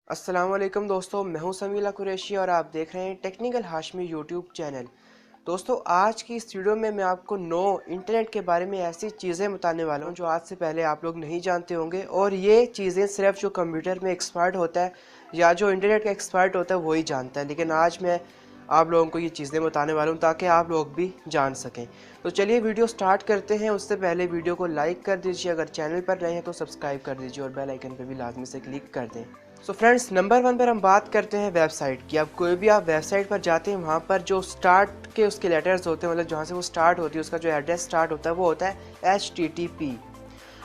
अस्सलाम वालेकुम दोस्तों, मैं हूं समी उल्लाह कुरैशी और आप देख रहे हैं टेक्निकल हाशमी यूट्यूब चैनल। दोस्तों, आज की इस वीडियो में मैं आपको 9 इंटरनेट के बारे में ऐसी चीज़ें बताने वाला हूं जो आज से पहले आप लोग नहीं जानते होंगे। और ये चीज़ें सिर्फ जो कंप्यूटर में एक्सपर्ट होता है या जो इंटरनेट का एक्सपर्ट होता है वही जानता है, लेकिन आज मैं आप लोगों को ये चीज़ें बताने वाला हूँ ताकि आप लोग भी जान सकें। तो चलिए वीडियो स्टार्ट करते हैं। उससे पहले वीडियो को लाइक कर दीजिए, अगर चैनल पर नए हैं तो सब्सक्राइब कर दीजिए और बेल आइकन पर भी लाजमी से क्लिक कर दें। सो फ्रेंड्स, नंबर 1 पर हम बात करते हैं वेबसाइट की। अब कोई भी आप वेबसाइट पर जाते हैं, वहाँ पर जो स्टार्ट के उसके लेटर्स होते हैं, मतलब जहाँ से वो स्टार्ट होती है उसका जो एड्रेस स्टार्ट होता है वो होता है HTTP।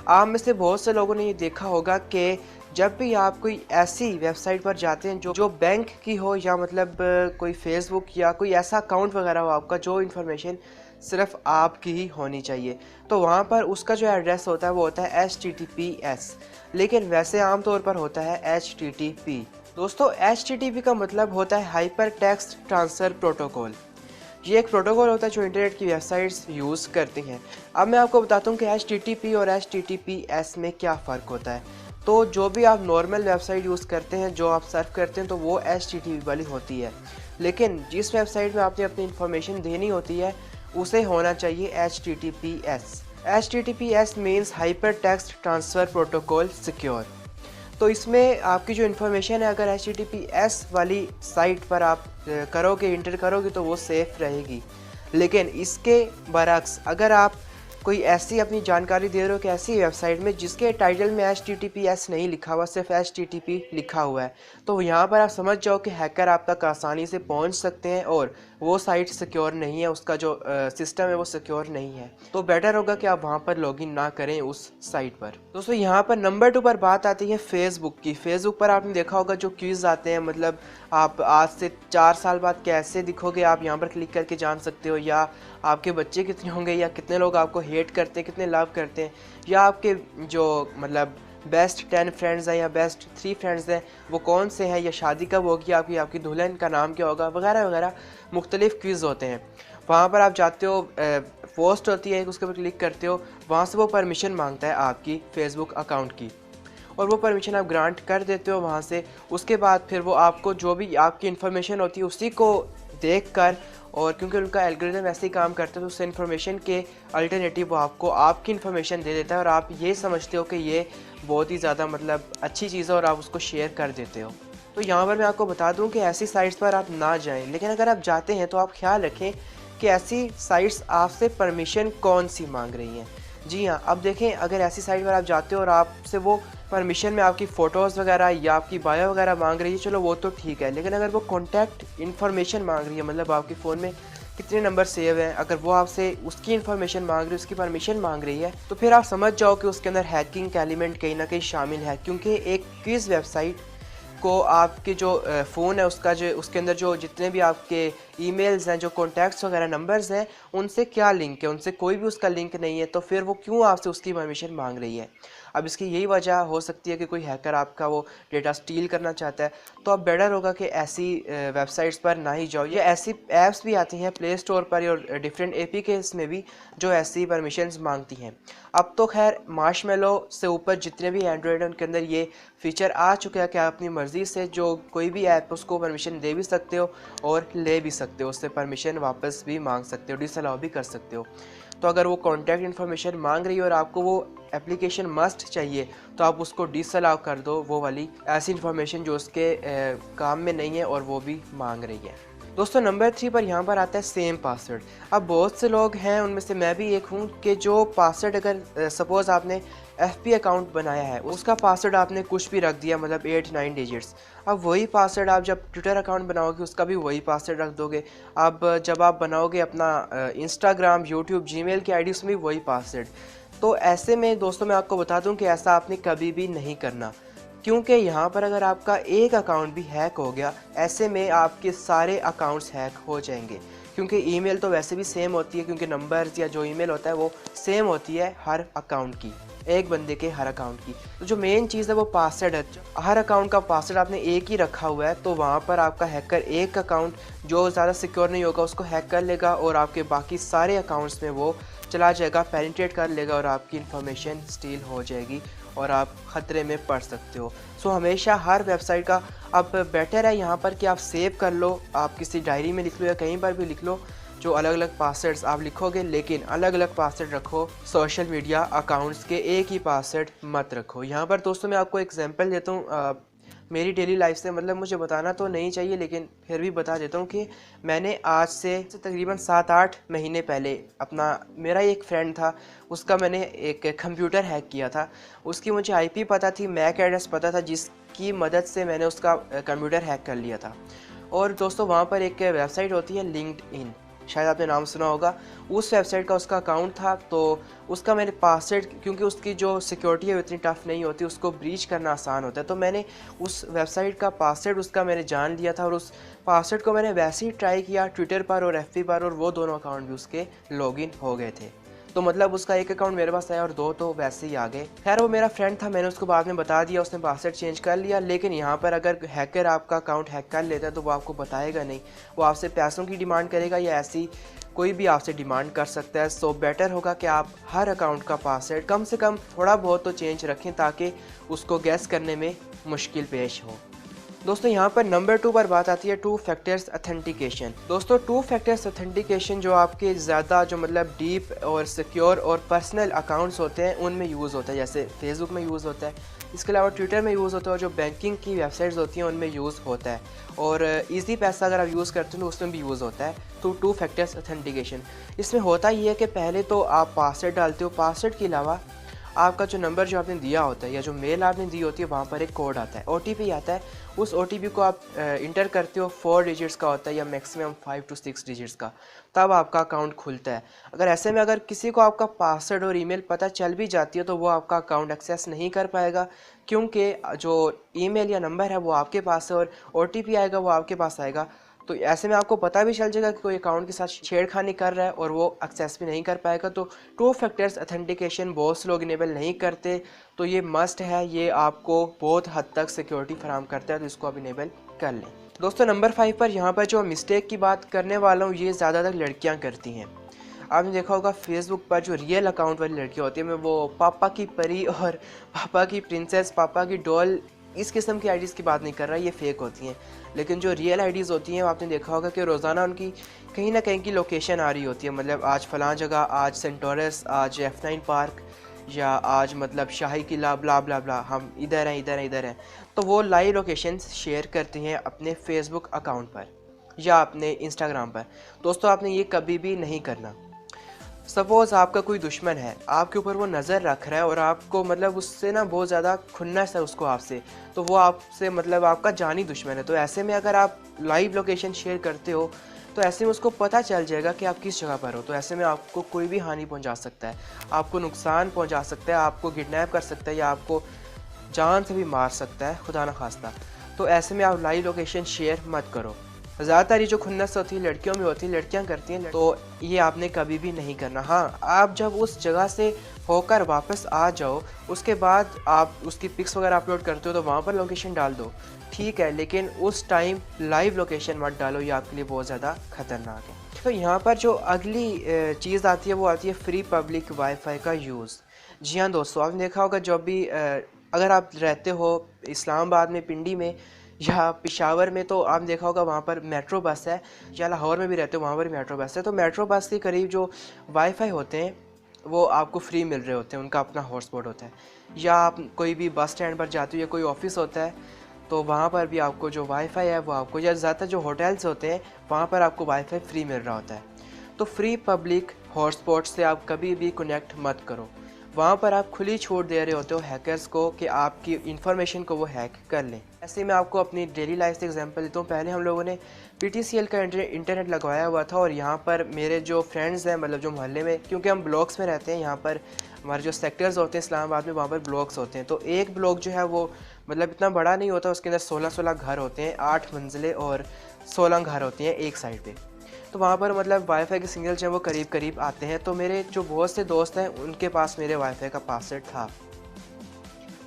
आप में से बहुत से लोगों ने ये देखा होगा कि जब भी आप कोई ऐसी वेबसाइट पर जाते हैं जो बैंक की हो या मतलब कोई फेसबुक या कोई ऐसा अकाउंट वगैरह हो आपका जो इन्फॉर्मेशन सिर्फ आपकी ही होनी चाहिए, तो वहाँ पर उसका जो एड्रेस होता है वो होता है HTTPS, लेकिन वैसे आमतौर पर होता है HTTP। दोस्तों, HTTP का मतलब होता है हाइपर टेक्स्ट ट्रांसफ़र प्रोटोकॉल। ये एक प्रोटोकॉल होता है जो इंटरनेट की वेबसाइट्स यूज़ करती हैं। अब मैं आपको बताता हूँ कि HTTP और HTTPS में क्या फ़र्क होता है। तो जो भी आप नॉर्मल वेबसाइट यूज़ करते हैं, जो आप सर्फ करते हैं, तो वो HTTP वाली होती है, लेकिन जिस वेबसाइट में आपने अपनी इन्फॉर्मेशन देनी होती है उसे होना चाहिए HTTPS। HTTPS means hyper text transfer protocol secure. तो इसमें आपकी जो इन्फॉर्मेशन है अगर HTTPS वाली साइट पर आप इंटर करोगे तो वो सेफ़ रहेगी, लेकिन इसके बरक्स अगर आप कोई ऐसी अपनी जानकारी दे रहे हो कि ऐसी वेबसाइट में जिसके टाइटल में HTTPS नहीं लिखा हुआ, सिर्फ HTTP लिखा हुआ है, तो यहाँ पर आप समझ जाओ कि हैकर आप तक आसानी से पहुँच सकते हैं और वो साइट सिक्योर नहीं है, उसका जो सिस्टम है वो सिक्योर नहीं है। तो बेटर होगा कि आप वहाँ पर लॉगिन ना करें उस साइट पर। दोस्तों, यहाँ पर नंबर 2 पर बात आती है फेसबुक की। फेसबुक पर आपने देखा होगा जो क्विज़ आते हैं, मतलब आप आज से 4 साल बाद कैसे दिखोगे आप यहाँ पर क्लिक करके जान सकते हो, या आपके बच्चे कितने होंगे, या कितने लोग आपको हेट करते हैं, कितने लव करते हैं, या आपके जो मतलब बेस्ट 10 फ्रेंड्स हैं या बेस्ट 3 फ्रेंड्स हैं वो कौन से हैं, या शादी कब होगी आपकी दुल्हन का नाम क्या होगा, वगैरह वगैरह मुख्तलिफ क्विज़ होते हैं। वहाँ पर आप जाते हो, पोस्ट होती है, उसके ऊपर क्लिक करते हो, वहाँ से वो परमिशन मांगता है आपकी फेसबुक अकाउंट की, और वो परमिशन आप ग्रांट कर देते हो वहाँ से। उसके बाद फिर वो आपको जो भी आपकी इन्फॉर्मेशन होती है उसी को देखकर, और क्योंकि उनका एल्गोरिदम ऐसे ही काम करता है तो उस इन्फॉर्मेशन के अल्टरनेटिव वो आपको आपकी इन्फॉर्मेशन दे देता है, और आप ये समझते हो कि ये बहुत ही ज़्यादा मतलब अच्छी चीज़ है और आप उसको शेयर कर देते हो। तो यहाँ पर मैं आपको बता दूँ कि ऐसी साइट्स पर आप ना जाएं, लेकिन अगर आप जाते हैं तो आप ख्याल रखें कि ऐसी साइट्स आपसे परमिशन कौन सी मांग रही हैं। जी हाँ, अब देखें, अगर ऐसी साइट पर आप जाते हो और आपसे वो परमिशन में आपकी फ़ोटोज़ वगैरह या आपकी बायो वगैरह मांग रही है, चलो वो तो ठीक है, लेकिन अगर वो कॉन्टैक्ट इन्फॉर्मेशन मांग रही है, मतलब आपके फ़ोन में कितने नंबर सेव हैं, अगर वो आपसे उसकी इन्फॉर्मेशन मांग रही है, उसकी परमिशन मांग रही है, तो फिर आप समझ जाओ कि उसके अंदर हैकिंग का एलिमेंट कहीं ना कहीं शामिल है। क्योंकि एक क्विज़ वेबसाइट को आपके जो फ़ोन है उसके अंदर जो जितने भी आपके ईमेल्स हैं, जो कॉन्टैक्ट्स वगैरह नंबर्स हैं, उनसे क्या लिंक है, उनसे कोई भी उसका लिंक नहीं है, तो फिर वो क्यों आपसे उसकी परमिशन मांग रही है। अब इसकी यही वजह हो सकती है कि कोई हैकर आपका वो डेटा स्टील करना चाहता है। तो अब बेटर होगा कि ऐसी वेबसाइट्स पर ना ही जाओ। या ऐसी ऐप्स भी आती हैं प्ले स्टोर पर और डिफरेंट APKs में भी जो ऐसी परमिशंस मांगती हैं। अब तो खैर मार्शमेलो से ऊपर जितने भी एंड्रॉयड हैं उनके अंदर ये फीचर आ चुका है कि आप अपनी मर्ज़ी से जो कोई भी ऐप उसको परमिशन दे भी सकते हो और ले भी सकते हो, उससे परमिशन वापस भी मांग सकते हो, डिसअलाउ भी कर सकते हो। तो अगर वो कॉन्टैक्ट इन्फॉर्मेशन मांग रही है और आपको वो एप्लीकेशन मस्ट चाहिए, तो आप उसको डिसअलाउ कर दो, वो वाली ऐसी इन्फॉर्मेशन जो उसके काम में नहीं है और वो भी मांग रही है। दोस्तों, नंबर 3 पर यहाँ पर आता है सेम पासवर्ड। अब बहुत से लोग हैं, उनमें से मैं भी एक हूँ, कि जो पासवर्ड अगर सपोज़ आपने FB अकाउंट बनाया है, उसका पासवर्ड आपने कुछ भी रख दिया, मतलब 8-9 डिजिट्स। अब वही पासवर्ड आप जब ट्विटर अकाउंट बनाओगे उसका भी वही पासवर्ड रख दोगे। अब जब आप बनाओगे अपना इंस्टाग्राम, यूट्यूब, जीमेल की ID, उसमें भी वही पासवर्ड। तो ऐसे में दोस्तों मैं आपको बता दूं कि ऐसा आपने कभी भी नहीं करना, क्योंकि यहाँ पर अगर आपका एक अकाउंट भी हैक हो गया, ऐसे में आपके सारे अकाउंट्स हैक हो जाएंगे। क्योंकि ईमेल तो वैसे भी सेम होती है, क्योंकि नंबर्स या जो ईमेल होता है वो सेम होती है हर अकाउंट की, एक बंदे के हर अकाउंट की। तो जो मेन चीज़ है वो पासवर्ड है। हर अकाउंट का पासवर्ड आपने एक ही रखा हुआ है, तो वहाँ पर आपका हैकर एक अकाउंट जो ज़्यादा सिक्योर नहीं होगा उसको हैक कर लेगा और आपके बाकी सारे अकाउंट्स में वो चला जाएगा, पेनिट्रेट कर लेगा और आपकी इन्फॉर्मेशन स्टील हो जाएगी और आप ख़तरे में पड़ सकते हो। सो हमेशा हर वेबसाइट का अब बेटर है यहाँ पर कि आप सेव कर लो, आप किसी डायरी में लिख लो या कहीं पर भी लिख लो जो अलग अलग पासवर्ड्स आप लिखोगे, लेकिन अलग अलग पासवर्ड रखो। सोशल मीडिया अकाउंट्स के एक ही पासवर्ड मत रखो। यहाँ पर दोस्तों मैं आपको एग्जांपल देता हूँ मेरी डेली लाइफ से, मतलब मुझे बताना तो नहीं चाहिए लेकिन फिर भी बता देता हूँ कि मैंने आज से तकरीबन 7-8 महीने पहले मेरा एक फ्रेंड था, उसका मैंने एक कंप्यूटर हैक किया था। उसकी मुझे आईपी पता थी, मैक एड्रेस पता था, जिसकी मदद से मैंने उसका कंप्यूटर हैक कर लिया था। और दोस्तों वहाँ पर एक वेबसाइट होती है लिंक्डइन, शायद आपने नाम सुना होगा। उस वेबसाइट का उसका अकाउंट था, तो उसका मैंने पासवर्ड, क्योंकि उसकी जो सिक्योरिटी है इतनी टफ नहीं होती, उसको ब्रीच करना आसान होता है, तो मैंने उस वेबसाइट का पासवर्ड उसका मैंने जान लिया था और उस पासवर्ड को मैंने वैसे ही ट्राई किया ट्विटर पर और एफबी पर, और वो दोनों अकाउंट भी उसके लॉगिन हो गए थे। तो मतलब उसका एक अकाउंट मेरे पास आया और 2 तो वैसे ही आ गए। खैर वो मेरा फ्रेंड था, मैंने उसको बाद में बता दिया, उसने पासवर्ड चेंज कर लिया। लेकिन यहाँ पर अगर हैकर आपका अकाउंट हैक कर लेता है तो वो आपको बताएगा नहीं, वो आपसे पैसों की डिमांड करेगा या ऐसी कोई भी आपसे डिमांड कर सकता है। सो बेटर होगा कि आप हर अकाउंट का पासवर्ड कम से कम थोड़ा बहुत तो चेंज रखें ताकि उसको गैस करने में मुश्किल पेश हो। दोस्तों यहाँ पर नंबर 2 पर बात आती है 2 फैक्टर्स ऑथेंटिकेशन। दोस्तों 2 फैक्टर्स ऑथेंटिकेशन जो आपके ज़्यादा जो मतलब डीप और सिक्योर और पर्सनल अकाउंट्स होते हैं उनमें यूज़ होता है, जैसे फेसबुक में यूज़ होता है, इसके अलावा ट्विटर में यूज़ होता है, और जो बैंकिंग की वेबसाइट्स होती हैं उनमें यूज़ होता है, और ईजी पैसा अगर आप यूज़ करते हो तो उसमें भी यूज़ होता है। तो 2 फैक्टर्स ऑथेंटिकेशन इसमें होता ही है कि पहले तो आप पासवर्ड डालते हो, पासवर्ड के अलावा आपका जो नंबर जो आपने दिया होता है या जो मेल आपने दी होती है वहाँ पर एक कोड आता है, ओटीपी आता है। उस ओटीपी को आप इंटर करते हो, 4 डिजिट्स का होता है या मैक्सिमम 5 to 6 डिजिट्स का, तब आपका अकाउंट खुलता है। अगर ऐसे में अगर किसी को आपका पासवर्ड और ईमेल पता चल भी जाती है तो वो आपका अकाउंट एक्सेस नहीं कर पाएगा, क्योंकि जो ईमेल या नंबर है वो आपके पास है और ओटीपी आएगा वो आपके पास आएगा। तो ऐसे में आपको पता भी चल जाएगा कि कोई अकाउंट के साथ छेड़खानी कर रहा है और वो एक्सेस भी नहीं कर पाएगा। तो 2 फैक्टर्स ऑथेंटिकेशन बहुत से लोग इनेबल नहीं करते, तो ये मस्ट है, ये आपको बहुत हद तक सिक्योरिटी फराहम करता है, तो इसको आप इनेबल कर लें। दोस्तों नंबर 5 पर यहाँ पर जो मिस्टेक की बात करने वाला हूँ ये ज़्यादातर लड़कियाँ करती हैं। आपने देखा होगा फेसबुक पर जो रियल अकाउंट वाली लड़कियाँ होती हैं, मैं वो पापा की परी और पापा की प्रिंसेस, पापा की डॉल, इस किस्म की आईडीज़ की बात नहीं कर रहा, ये फेक होती हैं। लेकिन जो रियल आईडीज़ होती हैं आपने देखा होगा कि रोज़ाना उनकी कहीं ना कहीं की लोकेशन आ रही होती है, मतलब आज फ़लाँ जगह, आज सेंटोरस, आज F9 पार्क, या आज मतलब शाही किला, ब्ला ब्ला ब्ला, हम इधर हैं इधर हैं इधर हैं। तो वो लाइव लोकेशन शेयर करती हैं अपने फेसबुक अकाउंट पर या अपने इंस्टाग्राम पर। दोस्तों आपने ये कभी भी नहीं करना। सपोज़ आपका कोई दुश्मन है, आपके ऊपर वो नज़र रख रहा है और आपको मतलब उससे ना बहुत ज़्यादा खुन्नस है उसको आपसे, तो वो आपसे मतलब आपका जानी दुश्मन है। तो ऐसे में अगर आप लाइव लोकेशन शेयर करते हो तो ऐसे में उसको पता चल जाएगा कि आप किस जगह पर हो। तो ऐसे में आपको कोई भी हानि पहुंचा सकता है, आपको नुकसान पहुंचा सकता है, आपको किडनैप कर सकता है या आपको जान से भी मार सकता है, खुदा न खास्ता। तो ऐसे में आप लाइव लोकेशन शेयर मत करो। ज़्यादातर ये जो खुन्नस होती है लड़कियों में होती है, लड़कियां करती हैं, तो ये आपने कभी भी नहीं करना। हाँ, आप जब उस जगह से होकर वापस आ जाओ उसके बाद आप उसकी पिक्स वगैरह अपलोड करते हो तो वहाँ पर लोकेशन डाल दो, ठीक है, लेकिन उस टाइम लाइव लोकेशन मत डालो, ये आपके लिए बहुत ज़्यादा ख़तरनाक है। तो यहाँ पर जो अगली चीज़ आती है वो आती है फ्री पब्लिक वाईफाई का यूज़। जी हाँ दोस्तों, आपने देखा होगा जब भी अगर आप रहते हो इस्लामाबाद में, पिंडी में या पेशावर में, तो आपने देखा होगा वहाँ पर मेट्रो बस है, या लाहौर में भी रहते हो वहाँ पर मेट्रो बस है। तो मेट्रो बस के करीब जो वाईफाई होते हैं वो आपको फ्री मिल रहे होते हैं, उनका अपना हॉटस्पॉट होता है। या आप कोई भी बस स्टैंड पर जाते हो या कोई ऑफिस होता है तो वहाँ पर भी आपको जो वाईफाई है वो आपको, या ज़्यादातर जो होटल्स होते हैं वहाँ पर आपको वाईफाई फ्री मिल रहा होता है। तो फ्री पब्लिक हॉटस्पॉट से आप कभी भी कनेक्ट मत करो, वहाँ पर आप खुली छूट दे रहे होते हो हैकर्स को कि आपकी इंफॉर्मेशन को वो हैक कर लें। ऐसे मैं आपको अपनी डेली लाइफ से एग्जांपल देता हूँ। पहले हम लोगों ने PTCL का इंटरनेट लगवाया हुआ था और यहाँ पर मेरे जो फ्रेंड्स हैं, मतलब जो मोहल्ले में, क्योंकि हम ब्लॉक्स में रहते हैं, यहाँ पर हमारे जो सेक्टर्स होते हैं इस्लामाबाद में, वहाँ पर ब्लॉक्स होते हैं। तो एक ब्लॉक जो है वो मतलब इतना बड़ा नहीं होता, उसके अंदर 16-16 घर होते हैं, 8 मंजिलें और 16 घर होती हैं एक साइड पे। तो वहाँ पर मतलब वाईफाई के सिग्नल जो है वो करीब करीब आते हैं। तो मेरे जो बहुत से दोस्त हैं उनके पास मेरे वाईफाई का पासवर्ड था।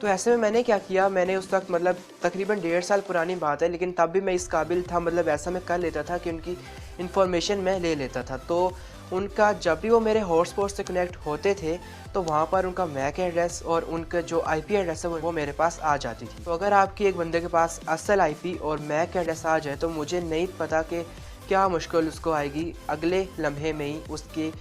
तो ऐसे में मैंने क्या किया, मैंने उस वक्त मतलब तकरीबन 1.5 साल पुरानी बात है, लेकिन तब भी मैं इस काबिल था, मतलब ऐसा मैं कर लेता था कि उनकी इन्फॉर्मेशन मैं ले लेता था। तो उनका जब भी वो मेरे हॉटस्पॉट से कनेक्ट होते थे तो वहाँ पर उनका मैक एड्रेस और उनका जो आईपी एड्रेस है वो मेरे पास आ जाती थी। तो अगर आपकी एक बंदे के पास असल आईपी और मैक एड्रेस आ जाए तो मुझे नहीं पता कि क्या मुश्किल उसको आएगी अगले लम्हे में ही उसकी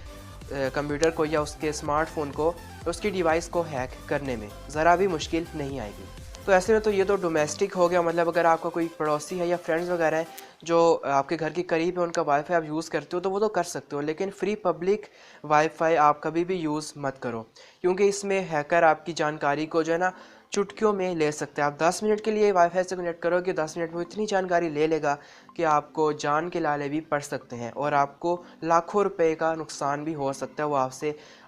कंप्यूटर को या उसके स्मार्टफोन को, उसकी डिवाइस को हैक करने में ज़रा भी मुश्किल नहीं आएगी। तो ऐसे में तो ये तो डोमेस्टिक हो गया, मतलब अगर आपका कोई पड़ोसी है या फ्रेंड्स वगैरह हैं जो आपके घर के करीब है, उनका वाईफाई आप यूज़ करते हो तो वो तो कर सकते हो, लेकिन फ्री पब्लिक वाईफाई आप कभी भी यूज़ मत करो, क्योंकि इसमें हैकर आपकी जानकारी को जो है ना चुटकियों में ले सकते हैं। आप 10 मिनट के लिए वाईफाई से कनेक्ट करोगे, 10 मिनट में इतनी जानकारी ले लेगा कि आपको जान के लाले भी पड़ सकते हैं और आपको लाखों रुपए का नुकसान भी हो सकता है। वो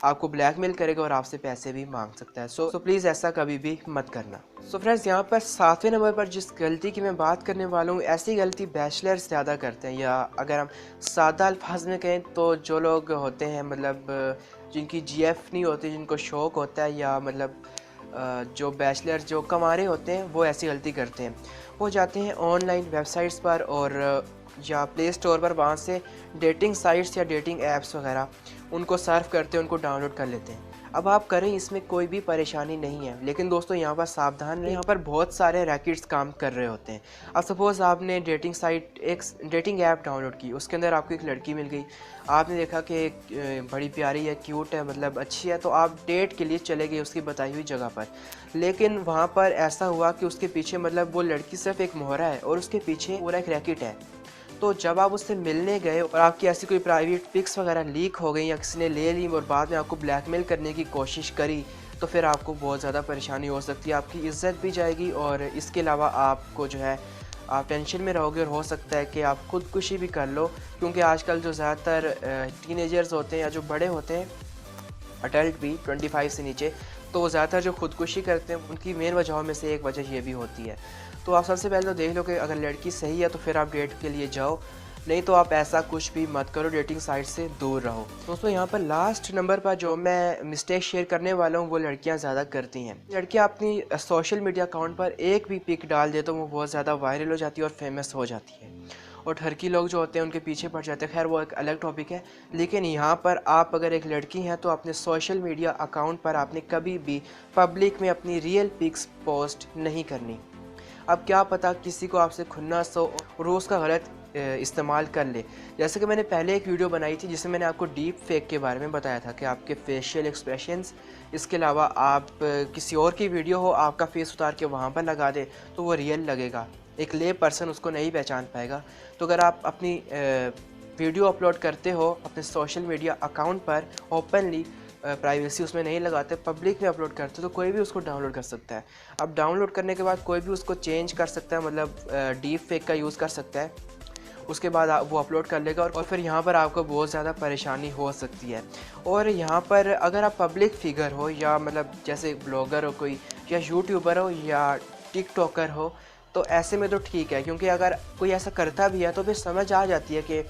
आपको ब्लैकमेल करेगा और आपसे पैसे भी मांग सकता है। सो प्लीज़ ऐसा कभी भी मत करना। सो फ्रेंड्स, यहाँ पर 7वें नंबर पर जिस गलती की मैं बात करने वाला हूँ, ऐसी गलती बैचलर्स ज़्यादा करते हैं, या अगर हम सादा अल्फाज में कहें तो जो लोग होते हैं मतलब जिनकी जीएफ नहीं होती, जिनको शौक़ होता है, या मतलब जो बैचलर जो कमारे होते हैं वो ऐसी गलती करते हैं। वो जाते हैं ऑनलाइन वेबसाइट्स पर और या प्ले स्टोर पर, वहाँ से डेटिंग साइट्स या डेटिंग ऐप्स वगैरह उनको सर्फ करते हैं, उनको डाउनलोड कर लेते हैं। अब आप करें, इसमें कोई भी परेशानी नहीं है, लेकिन दोस्तों यहाँ पर सावधान रहें, यहाँ पर बहुत सारे रैकेट्स काम कर रहे होते हैं। अब सपोज़ आपने डेटिंग साइट, एक डेटिंग ऐप डाउनलोड की, उसके अंदर आपको एक लड़की मिल गई, आपने देखा कि बड़ी प्यारी है, क्यूट है, मतलब अच्छी है, तो आप डेट के लिए चले गए उसकी बताई हुई जगह पर। लेकिन वहाँ पर ऐसा हुआ कि उसके पीछे मतलब वो लड़की सिर्फ एक मोहरा है और उसके पीछे पूरा एक रैकेट है। तो जब आप उससे मिलने गए और आपकी ऐसी कोई प्राइवेट पिक्स वगैरह लीक हो गई या किसी ने ले ली और बाद में आपको ब्लैकमेल करने की कोशिश करी, तो फिर आपको बहुत ज़्यादा परेशानी हो सकती है, आपकी इज़्ज़त भी जाएगी और इसके अलावा आपको जो है आप टेंशन में रहोगे और हो सकता है कि आप खुदकुशी भी कर लो, क्योंकि आजकल जो ज़्यादातर टीनेजर्स होते हैं या जो बड़े होते हैं, अडल्ट भी 25 से नीचे, तो वो ज़्यादातर जो खुदकुशी करते हैं उनकी मेन वजहों में से एक वजह ये भी होती है। तो आप सबसे पहले तो देख लो कि अगर लड़की सही है तो फिर आप डेट के लिए जाओ, नहीं तो आप ऐसा कुछ भी मत करो, डेटिंग साइट से दूर रहो। दोस्तों यहाँ पर लास्ट नंबर पर जो मैं मिस्टेक शेयर करने वाला हूँ वो लड़कियाँ ज़्यादा करती हैं। लड़कियाँ अपनी सोशल मीडिया अकाउंट पर एक भी पिक डाल दे तो वो बहुत ज़्यादा वायरल हो जाती है और फेमस हो जाती है, और ठरकी लोग जो होते हैं उनके पीछे पड़ जाते हैं। खैर वो एक अलग टॉपिक है, लेकिन यहाँ पर आप अगर एक लड़की हैं तो अपने सोशल मीडिया अकाउंट पर आपने कभी भी पब्लिक में अपनी रियल पिक्स पोस्ट नहीं करनी। अब क्या पता किसी को आपसे खुन्नस हो और वो उसका गलत इस्तेमाल कर ले। जैसे कि मैंने पहले एक वीडियो बनाई थी जिसमें मैंने आपको डीप फेक के बारे में बताया था कि आपके फेशियल एक्सप्रेशंस, इसके अलावा आप किसी और की वीडियो हो, आपका फेस उतार के वहाँ पर लगा दे तो वो रियल लगेगा, एक ले पर्सन उसको नहीं पहचान पाएगा। तो अगर आप अपनी वीडियो अपलोड करते हो अपने सोशल मीडिया अकाउंट पर ओपनली, प्राइवेसी उसमें नहीं लगाते, पब्लिक में अपलोड करते तो कोई भी उसको डाउनलोड कर सकता है। अब डाउनलोड करने के बाद कोई भी उसको चेंज कर सकता है, मतलब डीप फेक का यूज़ कर सकता है, उसके बाद वो अपलोड कर लेगा और फिर यहाँ पर आपको बहुत ज़्यादा परेशानी हो सकती है। और यहाँ पर अगर आप पब्लिक फिगर हो या मतलब जैसे ब्लॉगर हो कोई, या यूट्यूबर हो या टिकटॉकर हो, तो ऐसे में तो ठीक है, क्योंकि अगर कोई ऐसा करता भी है तो फिर समझ आ जाती है कि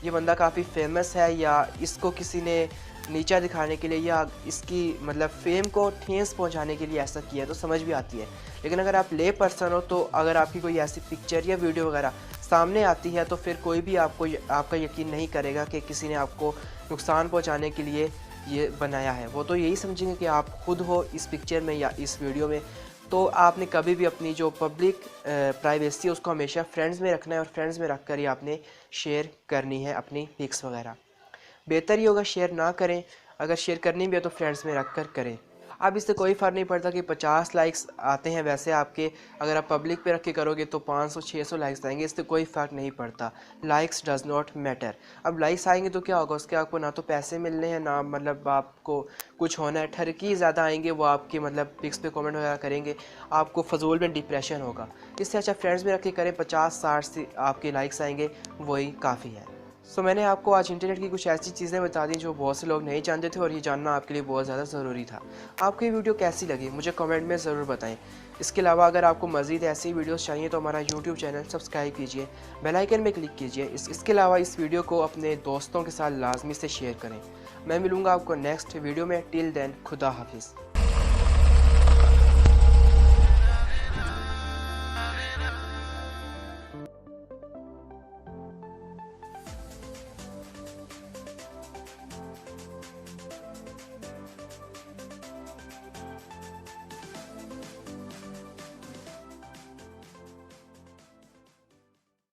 ये बंदा काफ़ी फेमस है या इसको किसी ने नीचा दिखाने के लिए या इसकी मतलब फेम को ठेस पहुंचाने के लिए ऐसा किया, तो समझ भी आती है। लेकिन अगर आप ले पर्सन हो तो अगर आपकी कोई ऐसी पिक्चर या वीडियो वगैरह सामने आती है तो फिर कोई भी आपका यकीन नहीं करेगा कि किसी ने आपको नुकसान पहुंचाने के लिए ये बनाया है। वो तो यही समझेंगे कि आप खुद हो इस पिक्चर में या इस वीडियो में। तो आपने कभी भी अपनी जो पब्लिक प्राइवेसी है उसको हमेशा फ्रेंड्स में रखना है और फ्रेंड्स में रख कर ही आपने शेयर करनी है अपनी पिक्स वगैरह। बेहतर ही होगा शेयर ना करें, अगर शेयर करनी भी है तो फ्रेंड्स में रख कर करें। अब इससे कोई फ़र्क नहीं पड़ता कि 50 लाइक्स आते हैं, वैसे आपके अगर आप पब्लिक पे रख के करोगे तो 500-600 लाइक्स आएंगे, इससे कोई फ़र्क नहीं पड़ता। Likes does not matter. अब लाइक्स आएंगे तो क्या होगा, उसके आपको ना तो पैसे मिलने हैं ना मतलब आपको कुछ होना है। ठरकी ज़्यादा आएंगे, वो आपके मतलब पिक्स पे कमेंट वगैरह करेंगे, आपको फजूल में डिप्रेशन होगा। इससे अच्छा फ्रेंड्स में रख के करें, 50-60 से आपके लाइक्स आएंगे, वही काफ़ी है। सो मैंने आपको आज इंटरनेट की कुछ ऐसी चीज़ें बता दी जो बहुत से लोग नहीं जानते थे और ये जानना आपके लिए बहुत ज़्यादा ज़रूरी था। आपको ये वीडियो कैसी लगी मुझे कमेंट में ज़रूर बताएं। इसके अलावा अगर आपको मज़ीद ऐसी वीडियोस चाहिए तो हमारा यूट्यूब चैनल सब्सक्राइब कीजिए, बेल आइकन में क्लिक कीजिए। इसके अलावा इस वीडियो को अपने दोस्तों के साथ लाजमी से शेयर करें। मैं मिलूँगा आपको नेक्स्ट वीडियो में। टिल देन खुदा हाफिज़।